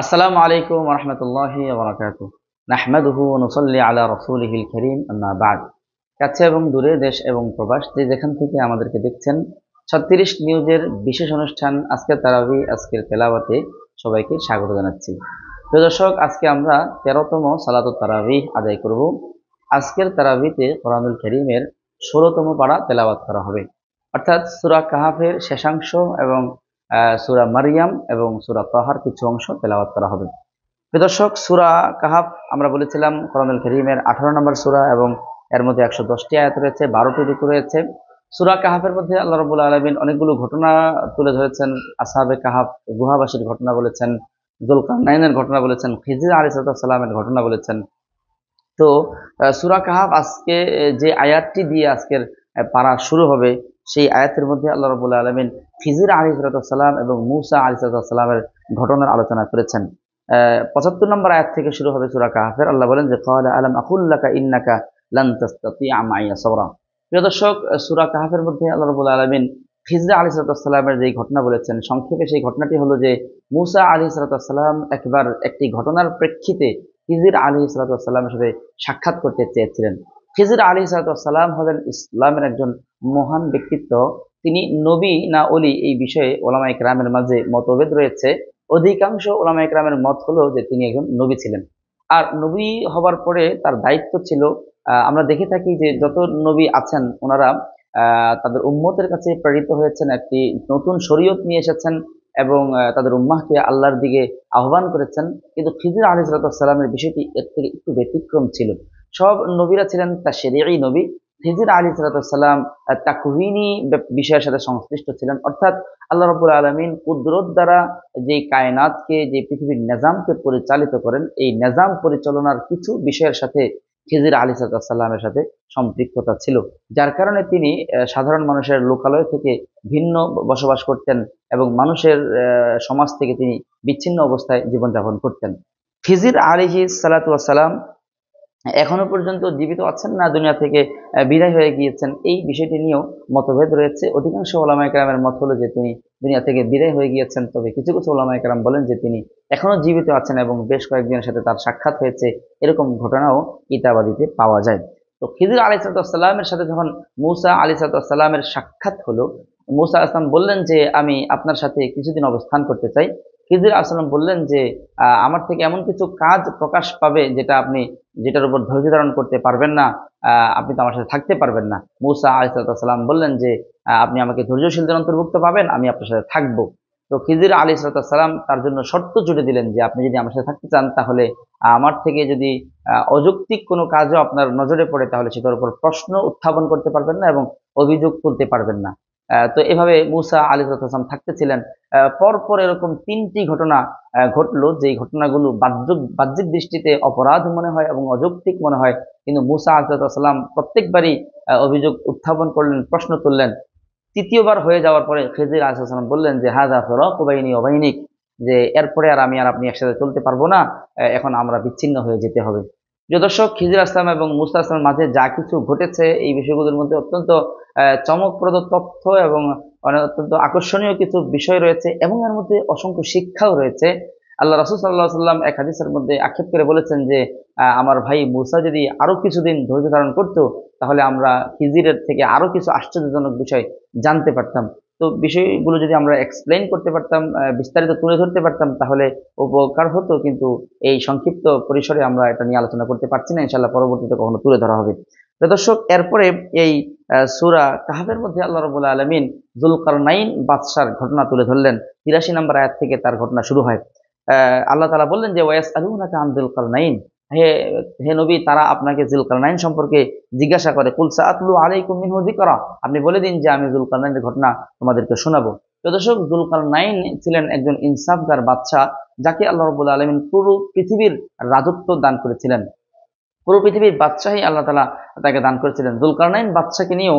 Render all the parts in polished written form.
আসসালামু আলাইকুম ওয়া রাহমাতুল্লাহি ওয়া বারাকাতুহু। নাহমাদুহু ওয়া নুসাল্লি আলা রাসূলিহিল কারীম, আম্মা বা'দ। কাছে এবং দূরে, দেশ এবং প্রবাস যে যেখান থেকে আমাদেরকে দেখছেন, ৩৬ নিউজের বিশেষ অনুষ্ঠান আজকের তারাবি, আজকের তেলাওয়াতে সবাইকে স্বাগত জানাচ্ছি। প্রিয় দর্শক, আজকে আমরা ১৩তম সালাতুত তারাবিহ আদায় করব। আজকের তারাবিতে কোরআনুল কারীমের ১৬তম পারা তেলাওয়াত করা হবে, অর্থাৎ সূরা কাহাফের শেষাংশ এবং সূরা মারইয়াম এবং সূরা তাহার কিছু অংশ তেলাওয়াত করা হবে। প্রিয় দর্শক, সূরা কাহাফ আমরা বলেছিলাম কোরআনুল কারীমের ১৮ নম্বর সূরা এবং এর মধ্যে ১১০টি আয়াত রয়েছে, ১২টি রুকু রয়েছে। সূরা কাহাফের মধ্যে আল্লাহ রাব্বুল আলামিন অনেকগুলো ঘটনা তুলে ধরেছেন। আসহাবে কাহাফ গুহাবাসীর ঘটনা বলেছেন, যুলকারনাইনের ঘটনা বলেছেন, খিজির আলাইহিস সালামের ঘটনা বলেছেন। তো সূরা কাহাফ আজকে যে আয়াতটি দিয়ে আজকের পারা শুরু হবে, সেই আয়াতের মধ্যে আল্লাহ রাব্বুল আলামিন খিজির আলাইহিস সালাম এবং মূসা আলাইহিস সালামের ঘটনার আলোচনা করেছেন। ৭৫ নম্বর আয়াত থেকে শুরু হবে সূরা কাহাফের। আল্লাহ বলেন যে ক্বালা আলাম আকুল লাকা ইন্নাকা লান তাসতাতিআ মাইয়া সাবরা। প্রিয় দর্শক, সূরা কাহাফের মধ্যে আল্লাহ রাব্বুল আলামিন খিজির আলাইহিস সালামের যে ঘটনা বলেছেন, সংক্ষেপে সেই ঘটনাটি হলো যে মূসা আলাইহিস সালাম একবার একটি ঘটনার প্রেক্ষিতে খিজির আলাইহিস সালামের সাথে সাক্ষাৎ করতে চেয়েছিলেন। খিজির আলাইহিস সালাম হলেন ইসলামের একজন মহান ব্যক্তিত্ব। তিনি নবী না অলি, এই বিষয়ে ওলামায়ে কেরামের মাঝে মতভেদ রয়েছে। অধিকাংশ ওলামায়ে কেরামের মত হলো যে তিনি একজন নবী ছিলেন। আর নবী হবার পরে তার দায়িত্ব ছিল, আমরা দেখে থাকি যে যত নবী আছেন ওনারা তাদের উম্মতের কাছে প্রেরিত হয়েছেন, একটি নতুন শরীয়ত নিয়ে এসেছেন এবং তাদের উম্মাহকে আল্লাহর দিকে আহ্বান করেছেন। কিন্তু খিজির আলাইহিস সালামের বিষয়টি এর থেকে একটু ব্যতিক্রম ছিল। সব নবীরা ছিলেন তাশরীঈ নবী। খিজির আলাইহিস সালাম তাকওয়িনী বিষয়ের সাথে সংশ্লিষ্ট ছিলেন, অর্থাৎ আল্লাহ রাব্বুল আলামিন কুদরত দ্বারা যে কায়নাতকে, যে পৃথিবীর নিজামকে পরিচালিত করেন, এই নিজাম পরিচালনার কিছু বিষয়ের সাথে খিজির আলাইহিস সালামের সাথে সম্পৃক্ততা ছিল, যার কারণে তিনি সাধারণ মানুষের লোকালয় থেকে ভিন্ন বসবাস করতেন এবং মানুষের সমাজ থেকে তিনি বিচ্ছিন্ন অবস্থায় জীবনযাপন করতেন। খিজির আলাইহিস সালাতু ওয়াস সালাম এখনো পর্যন্ত জীবিত আছেন না দুনিয়া থেকে বিদায় হয়ে গিয়েছেন, এই বিষয়টি নিয়েও মতভেদ রয়েছে। অধিকাংশ ওলামায়ে কেরামের মত হলো যে তিনি দুনিয়া থেকে বিদায় হয়ে গিয়েছেন, তবে কিছু কিছু ওলামায়ে কেরাম বলেন যে তিনি এখনো জীবিত আছেন এবং বেশ কয়েকজনের সাথে তার সাক্ষাৎ হয়েছে, এরকম ঘটনাও কিতাবাদিতে পাওয়া যায়। তো খিজির আলাইহিস সালামের সাথে যখন মূসা আলাইহিস সালামের সাক্ষাৎ হলো, মূসা আলাইহিস সালাম বললেন যে আমি আপনার সাথে কিছুদিন অবস্থান করতে চাই। খিজির আলাইহিস সালাম বললেন যে আমার থেকে এমন কিছু কাজ প্রকাশ পাবে যেটার উপর ধৈর্য ধারণ করতে পারবেন না, আপনি তো আমার সাথে থাকতে পারবেন না। মূসা আলাইহিস সালাম বললেন যে আপনি আমাকে ধৈর্যশীলদের অন্তর্ভুক্ত পাবেন, আমি আপনার সাথে থাকবো। তো খিজির আলাইহিস সালাম তার জন্য শর্ত জুড়ে দিলেন যে আপনি যদি আমার সাথে থাকতে চান, তাহলে আমার থেকে যদি অযৌক্তিক কোনো কাজও আপনার নজরে পড়ে, তাহলে সেটার উপর প্রশ্ন উত্থাপন করতে পারবেন না এবং অভিযোগ তুলতে পারবেন না। তো এভাবে মূসা আলাইহিস সালাম থাকতেছিলেন। পরপর এরকম ৩টি ঘটনা ঘটলো, যেই ঘটনাগুলো বাহ্যিক দৃষ্টিতে অপরাধ মনে হয় এবং অযৌক্তিক মনে হয়, কিন্তু মূসা আলাইহিস সালাম প্রত্যেকবারই অভিযোগ উত্থাপন করলেন, প্রশ্ন তুললেন। তৃতীয়বার হয়ে যাওয়ার পরে খিজির আলাইহিস সালাম বললেন যে হাযা ফিরাকু বাইনি ওয়া বাইনিক, যে এরপরে আর আমি আর আপনি একসাথে চলতে পারবো না, এখন আমরা বিচ্ছিন্ন হয়ে যেতে হবে। প্রিয় দর্শক, খিজির আসলাম এবং মূসা আসলামের মাঝে যা কিছু ঘটেছে, এই বিষয়গুলোর মধ্যে অত্যন্ত চমকপ্রদ তথ্য এবং অত্যন্ত আকর্ষণীয় কিছু বিষয় রয়েছে এবং এর মধ্যে অসংখ্য শিক্ষাও রয়েছে। আল্লাহ রাসূল সাল্লাল্লাহু আলাইহি ওয়াসাল্লাম এক হাদিসের মধ্যে আক্ষেপ করে বলেছেন যে আমার ভাই মূসা যদি আরো কিছুদিন ধৈর্য ধারণ করতো, তাহলে আমরা খিজিরের থেকে আরো কিছু আশ্চর্যজনক বিষয় জানতে পারতাম। তো বিষয়গুলো যদি আমরা এক্সপ্লেইন করতে পারতাম, বিস্তারিত তুলে ধরতে পারতাম, তাহলে উপকার হতো, কিন্তু এই সংক্ষিপ্ত পরিসরে আমরা এটা নিয়ে আলোচনা করতে পারছি না। ইনশাআল্লাহ পরবর্তীতে কখনো তুলে ধরা হবে। তো দর্শক, এরপরে এই সূরা কাহাফের মধ্যে আল্লাহ রাব্বুল আলামিন যুলকারনাইন বাদশার ঘটনা তুলে ধরলেন। ৮৩ নম্বর আয়াত থেকে তার ঘটনা শুরু হয়। আল্লাহ তাআলা বললেন যে ওয়ায়াসআলুনাকা আন যুলকারনাইন, হে হে নবী, তারা আপনাকে যুলকারনাইন সম্পর্কে জিজ্ঞাসা করে। কুল সাআতলু আলাইকুম মিনহু যিকরা, আপনি বলে দিন যে আমি যুলকারনাইনের ঘটনা তোমাদেরকে শোনাবো। তো দর্শক, যুলকারনাইন ছিলেন একজন ইনসাফগার বাদশা, যাকে আল্লাহ রাব্বুল আলামিন পুরো পৃথিবীর রাজত্ব দান করেছিলেন। পুরো পৃথিবীর বাদশাহী আল্লাহ তাআলা তাকে দান করেছিলেন। যুলকারনাইন বাদশাকে নিয়েও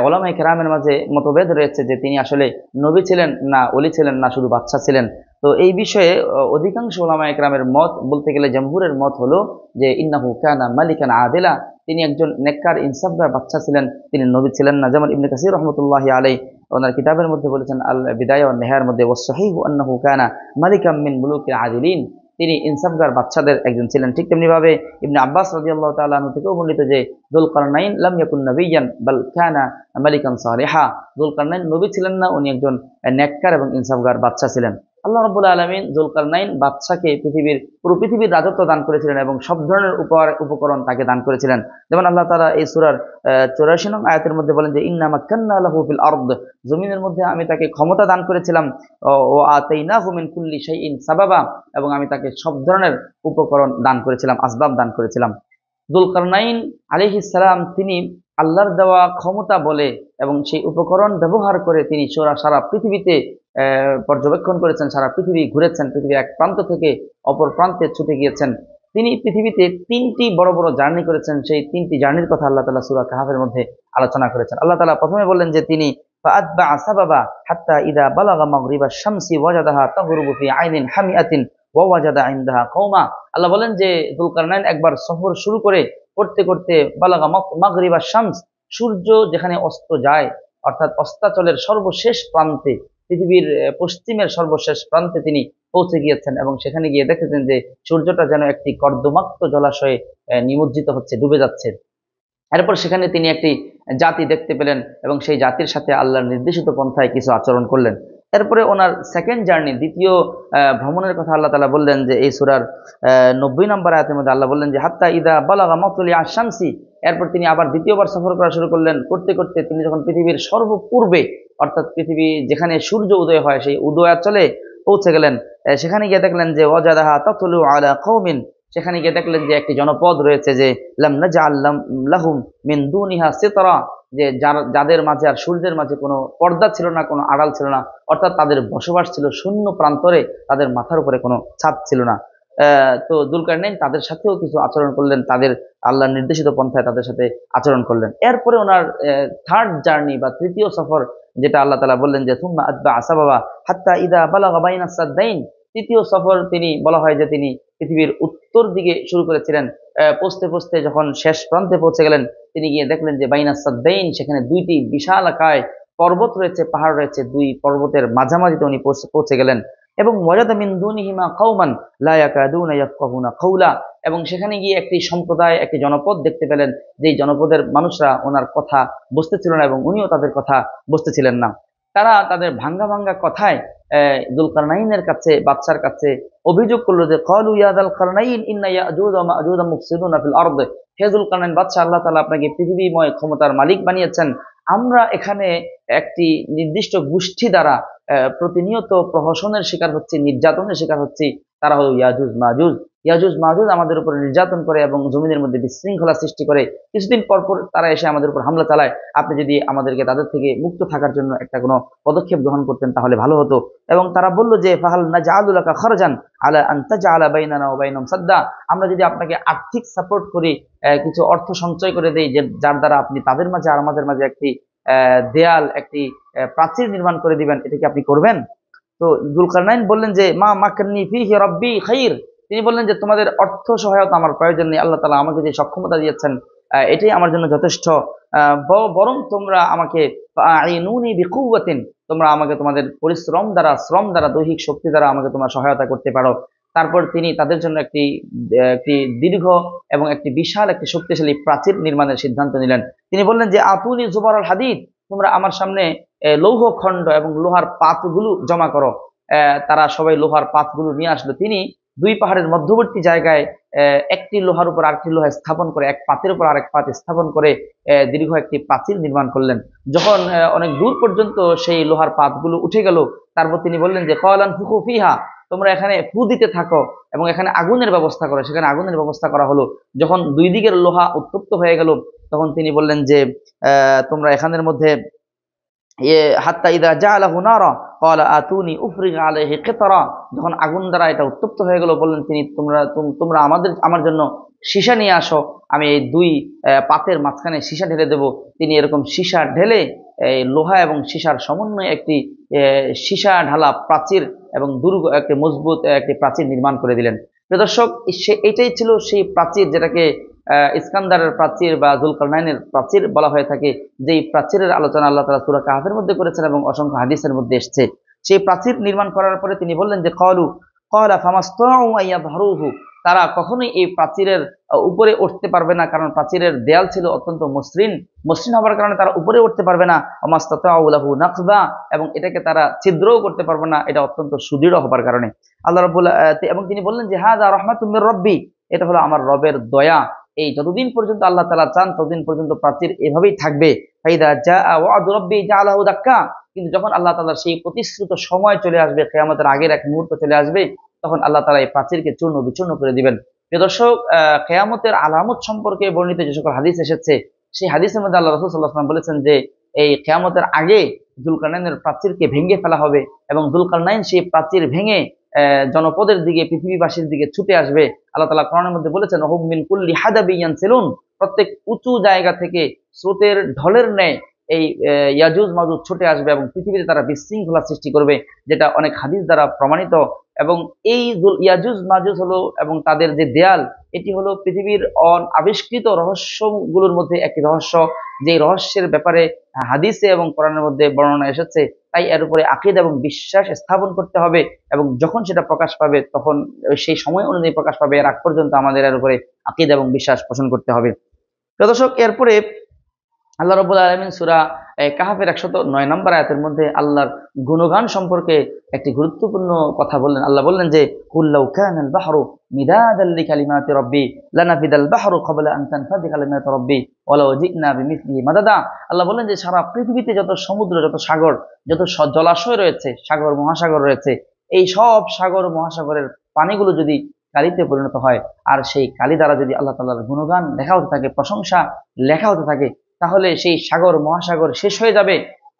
ওলামায়ে কেরামের মাঝে মতভেদ রয়েছে যে তিনি আসলে নবী ছিলেন না ওলি ছিলেন না শুধু বাদশা ছিলেন। তো এই বিষয়ে অধিকাংশ ওলামায়ে কেরামের মত, বলতে গেলে জমহুরের মত হলো যে ইন্নাহু কানা মালিকান আদিলা, তিনি একজন নেককার ইনসাফগার বাদশা ছিলেন, তিনি নবী ছিলেন না। যেমন ইবনে কাসির রহমতুল্লাহি আলাইহি ওনার কিতাবের মধ্যে বলেছেন আল বিদায়া ওয়ান নিহায়ার মধ্যে, ওয়াসসাহিহু আন্নাহু কানা মালিকাম মিন মুলুকিল আদিলিন, তিনি ইনসাফগার বাদশাদের একজন ছিলেন। ঠিক তেমনি ভাবে ইবনে আব্বাস রাদিয়াল্লাহু তাআলা আনহু থেকেও বর্ণিত যে যুলকারনাইন লাম ইয়াকুন নাবিয়্যান বাল কানা মালিকান সালিহা, যুলকারনাইন নবী ছিলেন না, উনি একজন নেককার এবং ইনসাফগার বাদশা ছিলেন। আল্লাহ রাব্বুল আলামিন যুলকারনাইন বাদশাকে পুরো পৃথিবীর রাজত্ব দান করেছিলেন এবং সব ধরনের উপকরণ তাকে দান করেছিলেন। যেমন আল্লাহ তাআলা এই সূরার 84 নং আয়াতের মধ্যে বলেন যে ইন্না মাক্কান্না লাহু ফিল আরদ, জমিনের মধ্যে আমি তাকে ক্ষমতা দান করেছিলাম, ও আতাইনাহু মিন কুল্লি শাইইন সাবাবা, এবং আমি তাকে সব ধরনের উপকরণ দান করেছিলাম, আসবাব দান করেছিলাম। যুলকারনাইন আলাইহিস সালাম তিনি আল্লাহর দেওয়া ক্ষমতা বলে এবং সেই উপকরণ ব্যবহার করে তিনি সারা পৃথিবীতে পর্যবেক্ষণ করেছেন, সারা পৃথিবী ঘুরেছেন, পৃথিবীর এক প্রান্ত থেকে অপর প্রান্তে ছুটে গিয়েছেন। তিনি পৃথিবীতে 3টি বড় বড় জার্নি করেছেন। সেই 3টি জার্নির কথা আল্লাহ তাআলা সূরা কাহফের মধ্যে আলোচনা করেছেন। আল্লাহ তাআলা প্রথমে বললেন যে তিনি ফাআতবাআ সাবাবা হাত্তা ইযা বালাগা মাগরিবাশ শামসি ওয়াজাদাহা তাগরুবু ফি আইনিন হামিআতিন ওয়া ওয়াজাদা ইনদাহা কওমা। আল্লাহ বলেন যে যুলকারনাইন একবার সফর শুরু করে করতে করতে বালাগা মাগরিবাশ শামস, সূর্য যেখানে অস্ত যায়, অর্থাৎ অস্তাচলের সর্বশেষ প্রান্তে, পৃথিবীর পশ্চিমের সর্বশেষ প্রান্তে তিনি পৌঁছে গিয়েছেন এবং সেখানে গিয়ে দেখেছেন যে সূর্যটা যেন একটি কর্দমাক্ত জলাশয়ে নিমজ্জিত হচ্ছে, ডুবে যাচ্ছে। এরপর সেখানে তিনি একটি জাতি দেখতে পেলেন এবং সেই জাতির সাথে আল্লাহর নির্দেশিত পন্থায় কিছু আচরণ করলেন। এরপরে ওনার সেকেন্ড জার্নি, দ্বিতীয় ভ্রমণের কথা আল্লাহ তাআলা বললেন যে এই সূরার 90 নম্বর আয়াতের মধ্যে আল্লাহ বললেন যে হাত্তা ইদা বালাগা মাতলি আশ-শামসি, এরপর তিনি আবার দ্বিতীয়বার সফর করা শুরু করলেন। করতে করতে তিনি যখন পৃথিবীর সর্বপূর্বে, অর্থাৎ পৃথিবী যেখানে সূর্য উদয় হয় সেই উদয়াচলে পৌঁছে গেলেন। সেখানে গিয়ে দেখলেন যে ওয়াজাদাহা তাতলু আলা কওমিন, সেখানে গিয়ে দেখলেন যে একটি জনপদ রয়েছে যে লাম নাজআল লাহুম মিন দুনিহা সিতরা, যে যাদের মাঝে আর সূর্যের মাঝে কোনো পর্দা ছিল না, কোনো আড়াল ছিল না, অর্থাৎ তাদের বসবাস ছিল শূন্য প্রান্তরে, তাদের মাথার উপরে কোনো ছাদ ছিল না। তো যুলকারনাইন তাদের সাথেও কিছু আচরণ করলেন, তাদের আল্লাহর নির্দেশিত পন্থায় তাদের সাথে আচরণ করলেন। এরপরে ওনার থার্ড জার্নি বা তৃতীয় সফর, যেটা আল্লাহ তাআলা বললেন যে সুম্মা আতবাআ সাবাবা হাত্তা ইযা বালাগা বাইনাস সাদদাইন, তৃতীয় সফর তিনি বলা হয় যে তিনি পৃথিবীর উত্তর দিকে শুরু করেছিলেন। পৌঁছতে পৌঁছতে যখন শেষ প্রান্তে পৌঁছে গেলেন, তিনি গিয়ে দেখলেন যে বাইনাস সাদদাইন, সেখানে 2টি বিশালাকায় পর্বত রয়েছে, পাহাড় রয়েছে, 2 পর্বতের মাঝামাঝিতে উনি পৌঁছে গেলেন। এবং ওয়াজাদা মিন দুনিহিমা কওমান লা ইয়াকাদুনা ইয়াফকাহুনা কাওলা, এবং সেখানে গিয়ে একটি সম্প্রদায়, একটি জনপদ দেখতে পেলেন, যেই জনপদের মানুষরা ওনার কথা বুঝতেছিল না এবং উনিও তাদের কথা বুঝতেছিলেন না। তারা তাদের ভাঙ্গা ভাঙ্গা কথায় যুলকারনাইনের কাছে, বাদশার কাছে অভিযোগ করলো যে ক্বালু ইয়া যুলকারনাইন ইন্না ইয়াজুজ ওয়া মাজুজ মুফসিদুনা ফিল আরদ, হে যুলকারনাইন বাদশা, আল্লাহ তাআলা আপনাকে পৃথিবীময় ক্ষমতার মালিক বানিয়েছেন, আমরা এখানে একটি নির্দিষ্ট গোষ্ঠী দ্বারা প্রতিনিয়ত প্রহসনের শিকার হচ্ছি, নির্যাতনের শিকার হচ্ছি। তারা হলো ইয়াজুজ মাজুজ। ইয়াজুজ মাজুজ আমাদের উপর নির্যাতন করে এবং জমিনের মধ্যে বিশৃঙ্খলা সৃষ্টি করে। কিছুদিন পর পর তারা এসে আমাদের উপর হামলা চালায়। আপনি যদি আমাদেরকে তাদের থেকে মুক্ত থাকার জন্য একটা কোনো পদক্ষেপ গ্রহণ করতেন তাহলে ভালো হতো। এবং তারা বলল যে ফাহাল নাজআলু লাকা খরজান আলা আন তাজআলা বাইনানা ওয়া বাইনাহুম সাদ্দা, আমরা যদি আপনাকে আর্থিক সাপোর্ট করি, কিছু অর্থ সঞ্চয় করে দেই, যে যার দ্বারা আপনি তাদের মাঝে আর আমাদের মাঝে একটি দেয়াল, একটি প্রাচীর নির্মাণ করে দিবেন, এটা কি আপনি করবেন? তো যুলকারনাইন বললেন যে মা মাকান্নি ফিহি রাব্বি খাইর, তিনি বললেন যে তোমাদের অর্থ সহায়তা আমার প্রয়োজন নেই, আল্লাহ তাআলা আমাকে যে সক্ষমতা দিয়েছেন এটাই আমার জন্য যথেষ্ট। বরং তোমরা আমাকে আইনুনি বিকুওয়াতিন, তোমরা আমাকে তোমাদের পরিশ্রম দ্বারা, শ্রম দ্বারা, দৈহিক শক্তি দ্বারা আমাকে তোমরা সহায়তা করতে পারো। তারপর তিনি তাদের জন্য একটি একটি দীর্ঘ এবং একটি বিশাল, একটি শক্তিশালী প্রাচীর নির্মাণের সিদ্ধান্ত নিলেন। তিনি বললেন যে আতুনি জুবারুল হাদিদ, তোমরা আমার সামনে লৌহ খণ্ড এবং লোহার পাতগুলো জমা করো। তারা সবাই লোহার পাতগুলো নিয়ে আসলো। তিনি 2 পাহাড়ের মধ্যবর্তী জায়গায় একটি লোহার উপর আরেকটি লোহা স্থাপন করে, এক পাতের উপর আরেক পাত স্থাপন করে দীর্ঘ একটি প্রাচীর নির্মাণ করলেন। যখন অনেক দূর পর্যন্ত সেই লোহার পাতগুলো উঠে গেল, তারপর তিনি বললেন যে ক্বালান ফুকু ফিহা, তোমরা এখানে ফু দিতে থাকো এবং এখানে আগুনের ব্যবস্থা করো। সেখানে আগুনের ব্যবস্থা করা হলো। যখন 2 দিকের লোহা উত্তপ্ত হয়ে গেল, তখন তিনি বললেন যে তোমরা এখানের মধ্যে হাত্তা ইদা জাআলাহু নারা ক্বালা আতুনি উফরিগ আলাইহি কিতরা, যখন আগুন দ্বারা এটা উত্তপ্ত হয়ে গেল, বললেন তিনি তোমরা আমার জন্য সীসা নিয়ে আসো, আমি এই 2 পাতের মাঝখানে সীসা ঢেলে দেব। তিনি এরকম সীসা ঢেলে লোহা এবং সীসার সমন্বয়ে একটি সীসা ঢালা প্রাচীর এবং দুর্গ, একটি মজবুত একটি প্রাচীর নির্মাণ করে দিলেন। প্রিয় দর্শক, এটাই ছিল সেই প্রাচীর যেটাকে ইস্কান্দারের প্রাচীর বা যুলকারনাইনের প্রাচীর বলা হয়ে থাকে, যেই প্রাচীরের আলোচনা আল্লাহ তাআলা সূরা কাহফের মধ্যে করেছেন এবং অসংখ্য হাদিসের মধ্যে এসেছে। সেই প্রাচীর নির্মাণ করার পরে তিনি বললেন যে ক্বালা ফামাসতাউ আইয়াযহারুহু, তারা কখনোই এই প্রাচীরের উপরে উঠতে পারবে না, কারণ প্রাচীরের দেয়াল ছিল অত্যন্ত মসৃণ মসৃণ হওয়ার কারণে তারা উপরে উঠতে পারবে না। ওমাসতাতাউ লাহু নাকবা, এবং এটাকে তারা ছিদ্রও করতে পারবে না, এটা অত্যন্ত সুদৃঢ় হবার কারণে। আল্লাহ রাব্বুল এবং তিনি বললেন যে হাযা রাহমাতুম মির রাব্বি, এটা হলো আমার রবের দয়া। এই যতদিন পর্যন্ত আল্লাহ তাআলা চান ততদিন পর্যন্ত প্রাচীর এভাবেই থাকবে। ফাইদা জাআ ওয়া'দু রাব্বি জাআলাহু দাক্কা, কিন্তু যখন আল্লাহ তাআলার সেই প্রতিশ্রুত সময় চলে আসবে, কিয়ামতের আগের এক মুহূর্ত চলে আসবে, তখন আল্লাহ তাআলা এই প্রাচীরকে চূর্ণ বিচূর্ণ করে দিবেন। প্রিয় দর্শক, কিয়ামতের আলামত সম্পর্কে বর্ণিত যে সকল হাদিস এসেছে, সেই হাদিসের মধ্যে আল্লাহ রাসূল সাল্লাল্লাহু আলাইহি ওয়াসাল্লাম বলেছেন যে এই কিয়ামতের আগে যুলকারনাইনের প্রাচীরকে ভেঙে ফেলা হবে, এবং যুলকারনাইন সেই প্রাচীর ভেঙে জনপদের দিকে, পৃথিবীবাসীর দিকে ছুটে আসবে। আল্লাহ তাআলা কোরআনের মধ্যে বলেছেন হুম মিন কুল্লি হাদাবি ইয়ানসিলুন, প্রত্যেক উঁচু জায়গা থেকে স্রোতের ঢলের ন্যায় এই ইয়াজুজ মাজুজ ছুটে আসবে এবং পৃথিবীতে তারা বিশৃঙ্খলা সৃষ্টি করবে, যেটা অনেক হাদিস দ্বারা প্রমাণিত। এবং এই ইয়াজুজ মাজুজ হলো এবং তাদের যে দেয়াল, এটি হলো পৃথিবীর আবিষ্কৃত রহস্যগুলোর মধ্যে একটি রহস্য, যে রহস্যের ব্যাপারে হাদিসে এবং কোরআনের মধ্যে বর্ণনা এসেছে। তাই এর উপরে আকীদা এবং বিশ্বাস স্থাপন করতে হবে, এবং যখন সেটা প্রকাশ পাবে তখন সেই সময় অনুযায়ী প্রকাশ পাবে, এর আগ পর্যন্ত আমাদের এর উপরে আকীদা এবং বিশ্বাস পোষণ করতে হবে। প্রিয় দর্শক, এরপরে আল্লাহ রাব্বুল আলামিন সূরা কাহফের 109 নম্বর আয়াতের মধ্যে আল্লাহর গুণগান সম্পর্কে একটি গুরুত্বপূর্ণ কথা বললেন। আল্লাহ বললেন যে কুল্লাউ কানাল বাহরু মিদাদাল লিকালিমাতি রাব্বি লানাফিদাল বাহরু ক্বাবলা আন তানফাযা কালিমাতু রাব্বি ওয়ালাউ জি'না বিমিসলিহি মাদাদা। আল্লাহ বললেন যে সারা পৃথিবীতে যত সমুদ্র, যত সাগর, যত জলাশয় রয়েছে, সাগর মহাসাগর রয়েছে, এই সব সাগর মহাসাগরের পানিগুলো যদি কালিতে পরিণত হয়, আর সেই কালি দ্বারা যদি আল্লাহ তাআলার গুণগান লেখা হতে থাকে, প্রশংসা লেখা হতে থাকে, তাহলে সেই সাগর মহাসাগর শেষ হয়ে যাবে।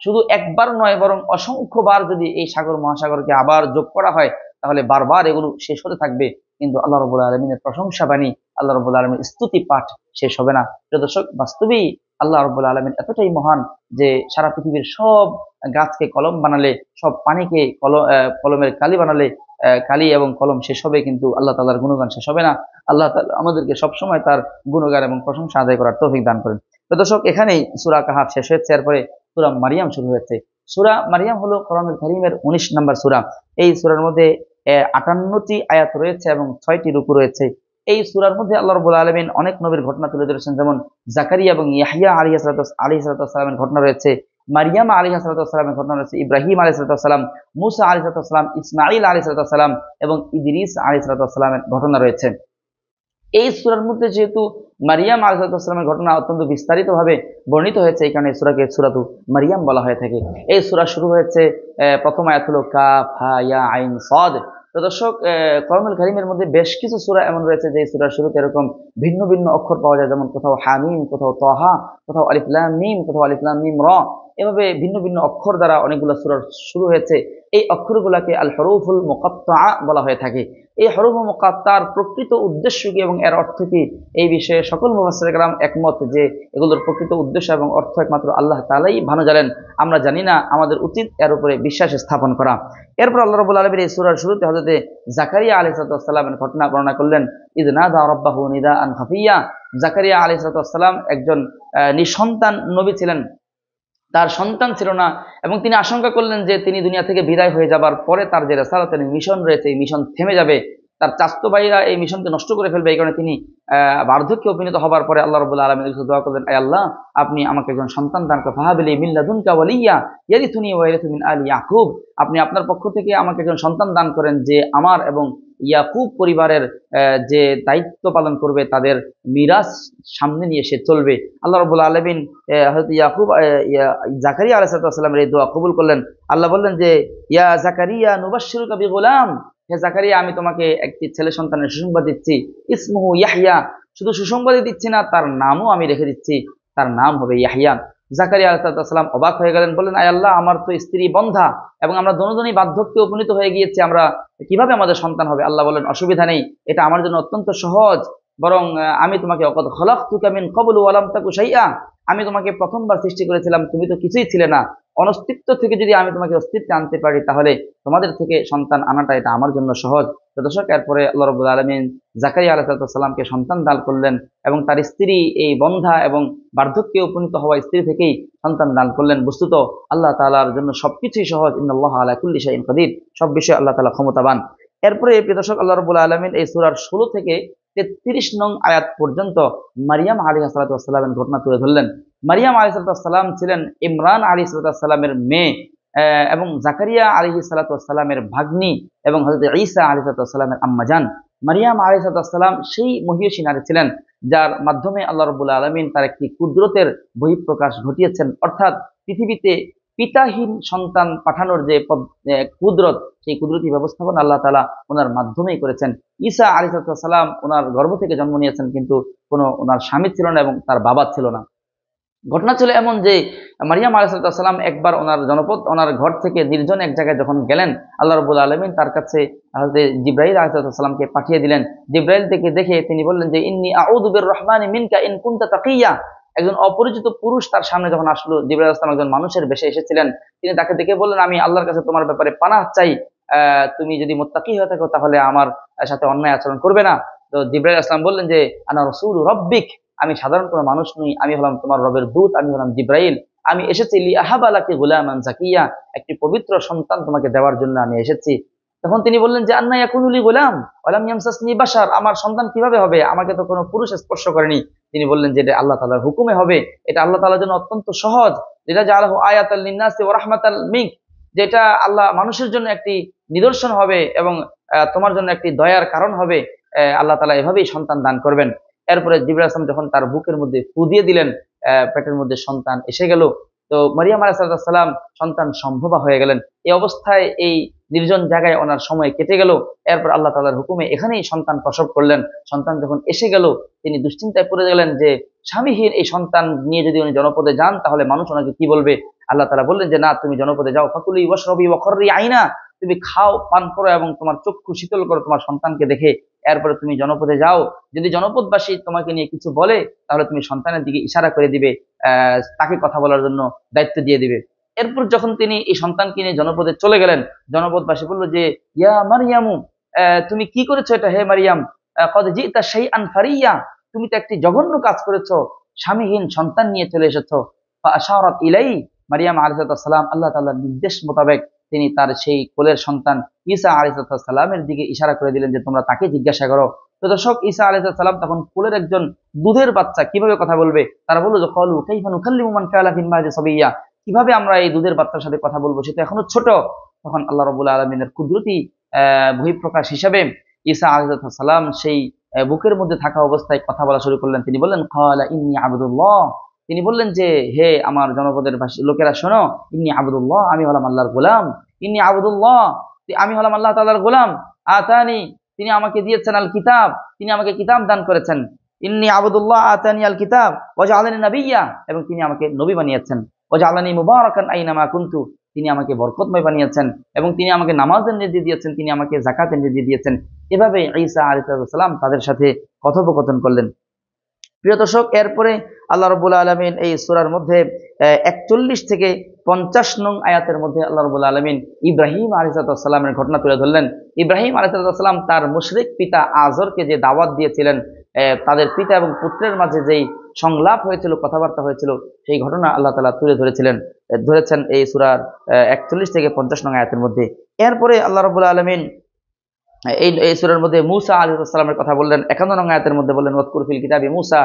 শুধু একবার নয়, বরং অসংখ্যবার যদি এই সাগর মহাসাগরকে আবার যোগ করা হয়, তাহলে বারবার এগুলো শেষ হতে থাকবে, কিন্তু আল্লাহ রাব্বুল আলামিনের প্রশংসা বাণী, আল্লাহ রাব্বুল আলামিনের স্তুতি পাঠ শেষ হবে না। প্রিয় দর্শক, বাস্তবেই আল্লাহ রাব্বুল আলামিন এতটাই মহান যে সারা পৃথিবীর সব গাছকে কলম বানালে, সব পানিকে কলমের কালি বানালে, কালি এবং কলম শেষ হবে, কিন্তু আল্লাহ তাআলার গুণগান শেষ হবে না। আল্লাহ তাআলা আমাদেরকে সবসময় তার গুণগান এবং প্রশংসা আদায় করার তৌফিক দান করেন। তো দর্শক, এখানেই সূরা কাহফ শেষ হয়েছে, এরপরে সূরা মারিয়াম শুরু হয়েছে। সূরা মারিয়াম হলো কোরআনুল কারীমের 19 নম্বর সূরা। এই সূরার মধ্যে 58টি আয়াত রয়েছে এবং 6টি রুকু রয়েছে। এই সূরার মধ্যে আল্লাহ রাব্বুল আলামিন অনেক নবীর ঘটনা তুলে ধরেছেন, যেমন জাকারিয়া এবং ইয়াহইয়া আলাইহিস সালামের ঘটনা রয়েছে, মারিয়াম আলাইহিস সালামের ঘটনা রয়েছে, ইব্রাহিম আলাইহিস সালাম, মুসা আলাইহিস সালাম, ইসমাঈল আলাইহিস সালাম এবং ইদ্রিস আলাইহিস সালামের ঘটনা রয়েছে। এই সূরার মধ্যে যেহেতু মারিয়াম আলাইহিস সালামের ঘটনা অত্যন্ত বিস্তারিতভাবে বর্ণিত হয়েছে, এই কারণে এই সূরাকে সূরাতু মারিয়াম বলা হয়ে থাকে। এই সূরা শুরু হয়েছে, প্রথম আয়াত হলো কাফ হা ইয়া আইন সাদ। তো দর্শক, কোরআনুল কারীমের মধ্যে বেশ কিছু সূরা এমন রয়েছে যে সূরার শুরুতে এরকম ভিন্ন ভিন্ন অক্ষর পাওয়া যায়, যেমন কোথাও হামিম, কোথাও তহা, কোথাও আলিফ লাম মিম, কোথাও আলিফ লাম মিম র, এভাবে ভিন্ন ভিন্ন অক্ষর দ্বারা অনেকগুলো সূরা শুরু হয়েছে। এই অক্ষরগুলোকে আল হরুফুল মুকাত্তাআ বলা হয়ে থাকে। এই হরফ মুকাত্তার প্রকৃত উদ্দেশ্য কি এবং এর অর্থ কি, এই বিষয়ে সকল মুফাসসির কেরাম একমত যে এগুলোর প্রকৃত উদ্দেশ্য এবং অর্থ একমাত্র আল্লাহ তাআলাই ভালো জানেন, আমরা জানি না। আমাদের উচিত এর উপরে বিশ্বাস স্থাপন করা। এরপর আল্লাহ রাব্বুল আলামিন এই সূরার শুরুতে হযরত জাকারিয়া আলাইহিস সালামের ঘটনা বর্ণনা করলেন। ইয নাদা রাব্বাহু নিদাআন খাফিয়্যা, জাকারিয়া আলাইহিস সালাম একজন নিঃসন্তান নবী ছিলেন, তার সন্তান ছিল না, এবং তিনি আশঙ্কা করলেন যে তিনি দুনিয়া থেকে বিদায় হয়ে যাবার পরে তার যে রিসালাতের মিশন রয়েছে, এই মিশন থেমে যাবে, তার চাচাতো ভাইরা এই মিশনকে নষ্ট করে ফেলবে। এই কারণে তিনি বার্ধক্যে উপনীত হবার পরে আল্লাহ রাব্বুল আলামিনের কাছে দোয়া করলেন, আয় আল্লাহ, আপনি আমাকে একজন সন্তান দান করুন, ফাহাবিলি মিন লাদুনকা ওয়ালিয়্যা ইয়ারিথুনি ওয়া ইয়ারিথু মিন আলি ইয়াকুব, আপনি আপনার পক্ষ থেকে আমাকে একজন সন্তান দান করেন যে আমার এবং ইয়াকুব পরিবারের যে দায়িত্ব পালন করবে, তাদের মিরাস সামনে নিয়ে সে চলবে। আল্লাহ রাব্বুল আলামিন হযরত জাকারিয়া আলাইহিস সালামের এই দোয়া কবুল করলেন। আল্লাহ বললেন যে ইয়া জাকারিয়া নুবাশশিরুকা বিগুলাম, হে জাকারিয়া, আমি তোমাকে একটি ছেলে সন্তানের সুসংবাদ দিচ্ছি, ইসমুহু ইয়াহইয়া, শুধু সুসংবাদই দিচ্ছি না, তার নামও আমি রেখে দিচ্ছি, তার নাম হবে ইয়াহইয়া। জাকারিয়া আলাইহিস সালাম অবাক হয়ে গেলেন, বললেন, আয় আল্লাহ, আমার তো স্ত্রী বন্ধা এবং আমরা দুজনেই বার্ধক্যে উপনীত হয়ে গিয়েছি, আমরা কিভাবে আমাদের সন্তান হবে? আল্লাহ বললেন, অসুবিধা নেই, এটা আমার জন্য অত্যন্ত সহজ, বরং আমি তোমাকে ওয়াকাদ খালাকতুকা মিন ক্বাবলু ওয়া লাম তাকু শাইআ, আমি তোমাকে প্রথমবার সৃষ্টি করেছিলাম, তুমি তো কিছুই ছিলে না, অনস্তিত্ব থেকে যদি আমি তোমাকে অস্তিত্বে আনতে পারি, তাহলে তোমাদের থেকে সন্তান আনাটা এটা আমার জন্য সহজ। তো দর্শক, এরপরে আল্লাহ রাব্বুল আলামিন জাকারিয়া আলাইহিস সালামকে সন্তান দান করলেন, এবং তার স্ত্রী এই বন্ধা এবং বার্ধক্যে উপনীত হওয়া স্ত্রী থেকেই সন্তান দান করলেন। বস্তুত আল্লাহ তাআলার জন্য সবকিছুই সহজ। ইন্নাল্লাহা আলা কুল্লি শাইইন কাদির, সব বিষয়ে আল্লাহ তাআলা ক্ষমতাবান। এরপরে প্রিয় দর্শক, আল্লাহ রাব্বুল আলামিন এই সূরার 16 থেকে 33 নং আয়াত পর্যন্ত মারিয়াম আলাইহিস সালামের ঘটনা তুলে ধরলেন। মারিয়াম আলাইহিস সালাম ছিলেন ইমরান আলাইহিস সালামের মেয়ে, এবং জাকারিয়া আলাইহিস সালামের ভাগ্নি, এবং হযরত ঈসা আলাইহিস সালামের আম্মাজান। মারিয়াম আলাইহিস সালাম সেই মহিয়সী নারী ছিলেন যার মাধ্যমে আল্লাহ রাব্বুল আলামিন তার একটি কুদরতের বহিঃপ্রকাশ ঘটিয়েছেন। অর্থাৎ পৃথিবীতে পিতাহীন সন্তান পাঠানোর যে কুদরত, সেই কুদরতি ব্যবস্থাপনা আল্লাহ তাআলা ওনার মাধ্যমেই করেছেন। ঈসা আলাইহিস সালাম ওনার গর্ভ থেকে জন্ম নিয়েছেন, কিন্তু কোনো ওনার স্বামী ছিল না এবং তার বাবা ছিল না। ঘটনা ছিল এমন যে মারিয়াম আলাইহিস সালাম একবার ওনার জনপদ, ওনার ঘর থেকে নির্জন এক জায়গায় যখন গেলেন, আল্লাহ রাব্বুল আলামিন তার কাছে হযরত জিবরাইল আলাইহিস সালামকে পাঠিয়ে দিলেন। জিবরাইল থেকে দেখে তিনি বললেন যে ইন্নী আউযু বির-রহমানি মিনকা ইন কুনতা তাকিয়্যা। একজন অপরিচিত পুরুষ তার সামনে যখন আসলো, জিবরাইল আলাইহিস সালাম একজন মানুষের বেশে এসেছিলেন, তিনি তাকে দেখে বললেন, আমি আল্লাহর কাছে তোমার ব্যাপারে পানাহ চাই, তুমি যদি মুত্তাকি হয়ে থাকো তাহলে আমার সাথে অন্যায় আচরণ করবে না। তো জিবরাইল আলাইহিস সালাম বললেন যে আনা রাসূলু রাব্বিক, আমি সাধারণ কোনো মানুষ নই, আমি হলাম তোমার রবের দূত, আমি হলাম জিবরাইল। আমি এসেছি লিআহাবা লাকি গুলামান জাকিয়া, একটি পবিত্র সন্তান তোমাকে দেওয়ার জন্য আমি এসেছি। তখন তিনি বললেন যে আন্না ইয়াকুনু লি গুলাম ওয়ালাম ইয়ামসাসনি বাশার, আমার সন্তান কিভাবে হবে, আমাকে তো কোনো পুরুষ স্পর্শ করেনি। তিনি বললেন যে এটা আল্লাহ তাআলার হুকুমে হবে, এটা আল্লাহ তাআলার জন্য অত্যন্ত সহজ। যেটা জাআলাহু আয়াতাল লিন্নাসি ওয়া রাহমাতাল মিনক, যেটা আল্লাহ মানুষের জন্য একটি নিদর্শন হবে এবং তোমার জন্য একটি দয়ার কারণ হবে। আল্লাহ তাআলা এভাবেই সন্তান দান করবেন। এরপরে জিবরাইল আলাইহিস সালাম যখন তার বুকের মধ্যে ফু দিয়ে দিলেন, পেটের মধ্যে সন্তান এসে গেল। তো মারিয়াম আলাইহিস সালাম সন্তান সম্ভবা হয়ে গেলেন। এই অবস্থায় এই নির্জন জায়গায় ওনার সময় কেটে গেল। এরপর আল্লাহ তাআলার হুকুমে এখানেই সন্তান প্রসব করলেন। সন্তান যখন এসে গেল, তিনি দুশ্চিন্তায় পড়ে গেলেন যে স্বামীহীন এই সন্তান নিয়ে যদি উনি জনপদে যান, তাহলে মানুষ ওনাকে কি বলবে। আল্লাহ তাআলা বললেন যে না, তুমি জনপদে যাও, ফাকুলি ওয়াশরাবি ওয়াকররি আইনা, তুমি খাও, পান করো এবং তোমার চক্ষু শীতল করো তোমার সন্তানকে দেখে। এরপরে তুমি জনপদে যাও, যদি জনপদবাসী তোমাকে নিয়ে কিছু বলে, তাহলে তুমি সন্তানের দিকে ইশারা করে দিবে, তাকে কথা বলার জন্য দায়িত্ব দিয়ে দিবে। এরপর যখন তিনি এই সন্তানকে নিয়ে জনপদে চলে গেলেন, জনপদবাসী বলল যে ইয়া মারিয়ামু, তুমি কি করেছো এটা, হে মারিয়াম, কদ জিতা শাইআন ফারিয়া, তুমি তো একটি জঘন্য কাজ করেছো, স্বামীহীন সন্তান নিয়ে চলে এসেছো। ফাআশারাত ইলাই, মারিয়াম আলাইহিস সালাম আল্লাহ তাআলার নির্দেশ মোতাবেক তিনি তার সেই কোলের সন্তান ঈসা আলাইহিস সালামের দিকে ইশারা করে দিলেন যে তোমরা তাকে জিজ্ঞাসা করো। তো দর্শক, ঈসা আলাইহিস সালাম তখন কোলের একজন দুধের বাচ্চা, কিভাবে কথা বলবে? তারা বলল যে ক্বালু কাইফা নুকাল্লিমু মান কানা ফিল মাহদি সাবিয়্যা, কিভাবে আমরা এই দুধের বাচ্চার সাথে কথা বলবো, সে তো এখনো ছোট। তখন আল্লাহ রাব্বুল আলামিনের কুদরতি বহিঃপ্রকাশ হিসাবে ঈসা আলাইহিস সালাম সেই বুকের মধ্যে থাকা অবস্থায় কথা বলা শুরু করলেন। তিনি বললেন ক্বালা ইন্নী আবদুল্লাহ, তিনি বললেন যে হে আমার জনপদের লোকেরা শোনো, ইন্নী আবদুল্লাহ, আমি হলাম আল্লাহর গোলাম। ইন্নী আবদুল্লাহ, আমি হলাম আল্লাহ তাআলার গোলাম। আতানি, তিনি আমাকে দিয়েছেন আল কিতাব, তিনি আমাকে কিতাব দান করেছেন। ইন্নী আবদুল্লাহ আতানি আল কিতাব ওয়া জাআলানি নাবিয়্যা, এবং তিনি আমাকে নবী বানিয়েছেন। ওয়া জাআলানি মুবারাকান আইনামা কুনতু, তিনি আমাকে বরকতময় বানিয়েছেন, এবং তিনি আমাকে নামাজের নির্দেশ দিয়েছেন, তিনি আমাকে যাকাতের নির্দেশ দিয়েছেন। এভাবে ঈসা আলাইহিস সালাম তাদের সাথে কথোপকথন করলেন। প্রিয় দর্শক, এরপরে আল্লাহ রাব্বুল আলামিন এই সূরার মধ্যে 41 থেকে 50 নং আয়াতের মধ্যে আল্লাহ রাব্বুল আলামিন ইব্রাহিম আলাইহিস সালামের ঘটনা তুলে ধরলেন। ইব্রাহিম আলাইহিস সালাম তার মুশরিক পিতা আজরকে যে দাওয়াত দিয়েছিলেন, তাদের পিতা এবং পুত্রের মাঝে যেই সংলাপ হয়েছিল, কথাবার্তা হয়েছিল, সেই ঘটনা আল্লাহ তাআলা তুলে ধরেছেন এই সূরার 41 থেকে 50 নং আয়াতের মধ্যে। এরপরে আল্লাহ রাব্বুল আলামিন এই সূরার মধ্যে মূসা আলাইহিস সালামের কথা বললেন। 51 নং আয়াতের মধ্যে বললেন ওয়াজকুর ফিল কিতাবি মূসা,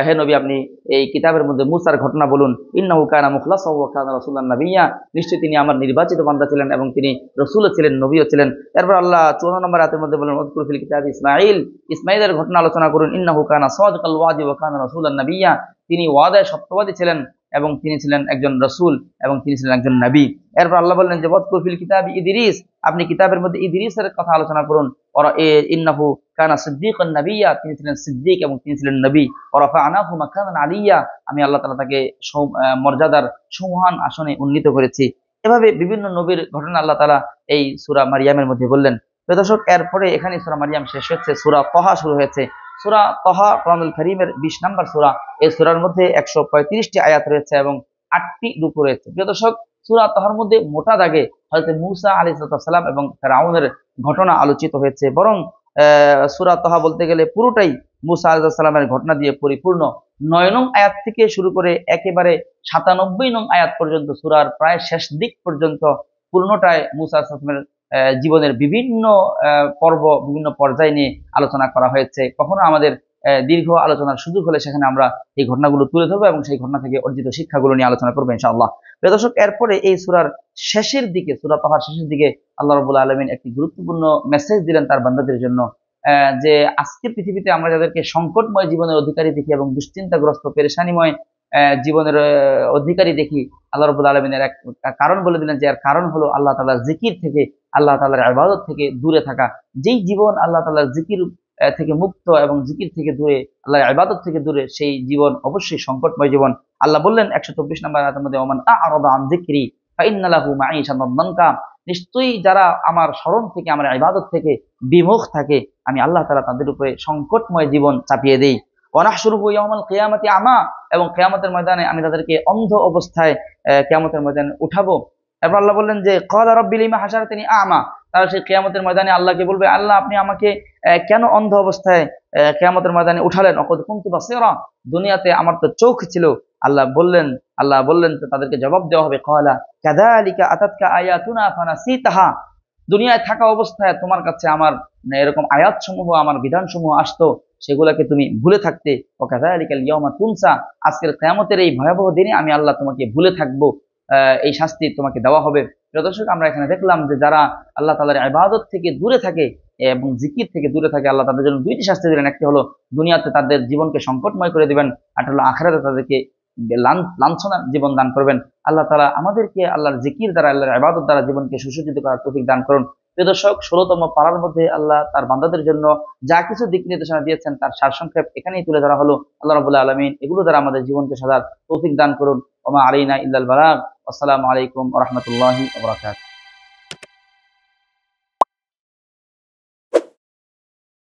হে নবী আপনি এই কিতাবের মধ্যে মূসার ঘটনা বলুন। ইন্নাহু কানা মুখলাসা ওয়া কানা রাসূলান নাবিয়্যা, নিশ্চয়ই তিনি আমার নির্বাচিত বান্দা ছিলেন এবং তিনি রাসূলও ছিলেন, নবীও ছিলেন। এরপর আল্লাহ 54 নম্বর আয়াতের মধ্যে বললেন ওয়াজকুর ফিল কিতাবি ইসমাঈল, ইসমাঈলের ঘটনা আলোচনা করুন। ইন্নাহু কানা সাদিকাল ওয়াদি ওয়া কানা রাসূলান নাবিয়্যা, তিনি ওয়াদায় সত্যবাদী ছিলেন এবং তিনি ছিলেন একজন রাসূল এবং তিনি ছিলেন একজন নবী। এরপর আল্লাহ বললেন যে ওয়াজকুর ফিল কিতাবি ইদরিস, আপনি কিতাবের মধ্যে ইদরিসের কথা আলোচনা করুন। ইন্নাহু কানা সিদ্দীকান নাবিয়্যা, তিনি ছিলেন সিদ্দিক এবং তিনি ছিলেন নবী। ওয়া রাফা'নাহু মাকানান আলিয়্যা, আমি আল্লাহ তাআলা তাকে মর্যাদার সুমহান আসনে উন্নীত করেছি। এভাবে বিভিন্ন নবীর ঘটনা আল্লাহ তাআলা এই সূরা মারইয়ামের মধ্যে বললেন। দর্শক, এরপরে এখানে সূরা মারইয়াম শেষ হচ্ছে, সূরা তাহা শুরু হয়েছে। সূরা তাহা কোরআনুল কারীমের 20 নম্বর সূরা। এই সূরার মধ্যে 135টি আয়াত রয়েছে এবং 8টি রূপ রয়েছে। প্রিয় দর্শক, সূরা তাহার মধ্যে মোটা দাগে হযরত মূসা আলাইহিস সালাম এবং ফিরআউনের ঘটনা আলোচিত হয়েছে, বরং সূরা তাহা বলতে গেলে পুরোটাই মূসা আলাইহিস সালামের ঘটনা দিয়ে পরিপূর্ণ। 9 নং আয়াত থেকে শুরু করে একেবারে 97 নং আয়াত পর্যন্ত, সূরার প্রায় শেষ দিক পর্যন্ত পূর্ণটায় মূসা আলাইহিস সালামের জীবনের বিভিন্ন পর্ব, বিভিন্ন পর্যায় নিয়ে আলোচনা করা হয়েছে। কখনো আমাদের দীর্ঘ আলোচনার সুযোগ হলে সেখানে আমরা এই ঘটনাগুলো তুলে ধরবো এবং সেই ঘটনা থেকে অর্জিত শিক্ষাগুলো নিয়ে আলোচনা করবো ইনশাআল্লাহ। প্রিয় দর্শক, এরপরে এই সূরার শেষের দিকে, সূরা তাহার শেষের দিকে আল্লাহ রাব্বুল আলামিন একটি গুরুত্বপূর্ণ মেসেজ দিলেন তার বান্দাদের জন্য, যে আজকের পৃথিবীতে আমরা যাদেরকে সংকটময় জীবনের অধিকারী দেখি এবং দুশ্চিন্তাগ্রস্ত পেরেশানিময় জীবনের অধিকারী দেখি, আল্লাহ রাব্বুল আলামিনের এক কারণ বলে দিলেন, যে এর কারণ হলো আল্লাহ তাআলার জিকির থেকে, আল্লাহ তাআলার ইবাদত থেকে দূরে থাকা। যেই জীবন আল্লাহ তাআলার জিকির থেকে মুক্ত এবং জিকির থেকে দূরে, আল্লাহর ইবাদত থেকে দূরে, সেই জীবন অবশ্যই সংকটময় জীবন। আল্লাহ বললেন 124 নম্বর আয়াতের মধ্যে, ওমান আ'রাদা আন যিকরি ফাইন্না লাহু মাঈশাতান দানকা, নিশ্চয়ই যারা আমার স্মরণ থেকে, আমার ইবাদত থেকে বিমুখ থাকে, আমি আল্লাহ তাআলা তাদের উপরে সংকটময় জীবন চাপিয়ে দেই। ওয়া নাহশুরুহু ইয়াওমাল কিয়ামাতি আমা, এবং কিয়ামতের ময়দানে আমি তাদেরকে অন্ধ অবস্থায় কিয়ামতের ময়দানে উঠাবো। এরপর আল্লাহ বললেন যে ক্বালা রাব্বি লিমা হাশারতানি আমা, তারা সেই কিয়ামতের ময়দানে আল্লাহকে বলবে, আল্লাহ আপনি আমাকে কেন অন্ধ অবস্থায় কিয়ামতের ময়দানে উঠালেন? অকদ কুনতু বাসীরা, দুনিয়াতে আমার তো চোখ ছিল। আল্লাহ বললেন তো তাদেরকে জবাব দেওয়া হবে, ক্বালা কাযালিকা আতাতকা আয়াতুনা ফানাসিতাহা, দুনিয়ায় থাকা অবস্থায় তোমার কাছে আমার এরকম আয়াত সমূহ, আমার বিধান সমূহ আসতো, সেগুলোকে তুমি ভুলে থাকতে। ওয়া কাযালিকাল ইয়াওমা তুনসা, আজকের কিয়ামতের এই ভয়াবহ দিনে আমি আল্লাহ তোমাকে ভুলে থাকবো, এই শাস্তি তোমাকে দেওয়া হবে। প্রিয় দর্শক, আমরা এখানে দেখলাম যে যারা আল্লাহ তাআলার ইবাদত থেকে দূরে থাকে এবং জিকির থেকে দূরে থাকে, আল্লাহ তাদের জন্য দুইটি শাস্তি দিলেন। একটি হলো দুনিয়াতে তাদের জীবনকে সংকটময় করে দিবেন, আর হলো আখিরাতে তাদেরকে লাঞ্ছনার জীবন দান করবেন। আল্লাহ তাআলা আমাদেরকে আল্লাহর জিকির দ্বারা, আল্লাহর ইবাদত দ্বারা জীবনকে সুসজ্জিত করার তৌফিক দান করুন। প্রিয় দর্শক, 16তম পারার মধ্যে আল্লাহ তার বান্দাদের জন্য যা কিছু দিক নির্দেশনা দিয়েছেন তার সারসংক্ষেপ এখানেই তুলে ধরা হলো। আল্লাহ রাব্বুল আলামিন এগুলো দ্বারা আমাদের জীবনকে সাজার তৌফিক দান করুন। ওয়া মা আলাইনা ইল্লাল বালাগ। আসসালামু আলাইকুম ওয়া রাহমাতুল্লাহি ওয়া বারাকাতুহু।